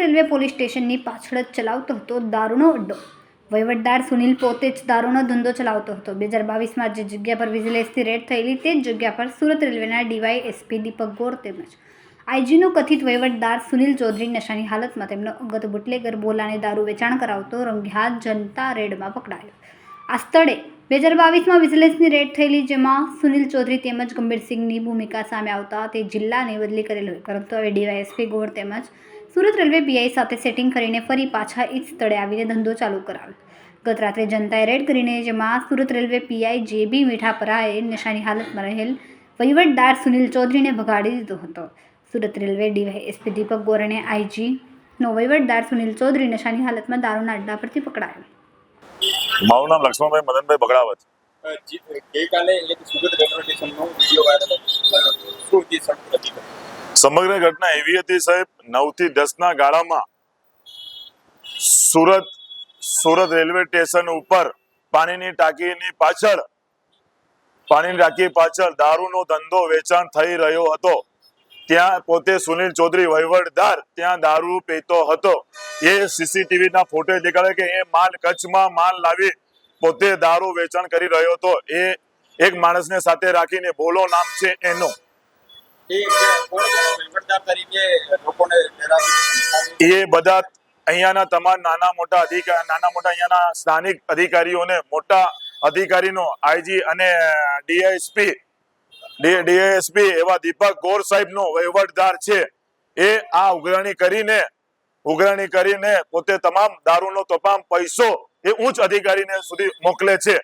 Railway police સ્ટેશનની પાછળ જ ચલાવતો હતો દારૂનો અડ્ડો। વહીવટદાર સુનિલ પોતે જ દારૂનો ધંધો ચલાવતો હતો। 2022માં જે જગ્યા પર વિજિલન્સની રેડ થયેલી તે જ જગ્યા પર સુરત રેલવેના ડીવાયએસપી દીપક ગોર તેમજ આઈજીનો કથિત વહીવટદાર સુનિલ ચૌધરી નશાની હાલતમાં તેમનો અંગત બુટલેગર બોલાને દારૂ વેચાણ કરાવતો રંગેહાથ જનતા રેડમાં પકડાયો। આ સ્થળે 2022માં વિજિલન્સની રેડ થયેલી જેમાં સુનિલ ચૌધરી તેમજ ગંભીરસિંહની ભૂમિકા સામે આવતા તે જિલ્લાની બદલી કરેલ હોય, પરંતુ હવે ડીવાયએસપી ગોર તેમજ સુરત રેલવે પીઆઈ સાથે સેટિંગ કરીને ફરી પાછા એ જ સ્થળે આવીને ધંધો ચાલુ કરાવ્યો। ગત રાત્રે જનતાએ રેડ કરીને જેમાં સુરત રેલવે પીઆઈ જેબી મીઠાપરાએ નશાની હાલતમાં રહેલ વહીવટદાર સુનિલ ચૌધરીને ભગાડી દીધો હતો। સુરત રેલવે ડીવાયએસપી દીપક ગોર અને આઈજીનો વહીવટદાર સુનિલ ચૌધરી નશાની હાલતમાં દારૂના અડ્ડા પરથી પકડાયો। મારું નામ લક્ષ્મણભાઈ મદનભાઈ બગડાવત। ગઈકાલે સુરત રેલવે સ્ટેશનનો વિડીયો વાયરલ હતો। સમગ્ર ઘટના એવી હતી સાહેબ, 9 થી 10 ના ગાળામાં સુરત રેલવે સ્ટેશન ઉપર પાણીની ટાંકી પાછળ દારૂનો ધંધો વેચાણ થઈ રહ્યો હતો। ત્યાં પોતે સુનિલ ચૌધરી વહીવટદાર ત્યાં દારૂ પીતો હતો। એ સીસીટીવી ના ફોટો દેખાડે કે એ માલ કચ્છમાં માલ લાવી પોતે દારૂ વેચાણ કરી રહ્યો હતો। એ એક માણસને સાથે રાખીને બોલો નામ છે એનો, એ બધા અહીંયાના તમામ નાના મોટા અહીંયાના સ્થાનિક અધિકારીઓને મોટા અધિકારીનો આઈજી અને ડીઆઈએસપી એવા દીપક ગોર સાહેબનો વહીવટદાર છે। એ આ ઉઘરાણી કરીને પોતે તમામ દારૂનો તમામ પૈસો એ ઉચ્ચ અધિકારીને સુધી મોકલે છે।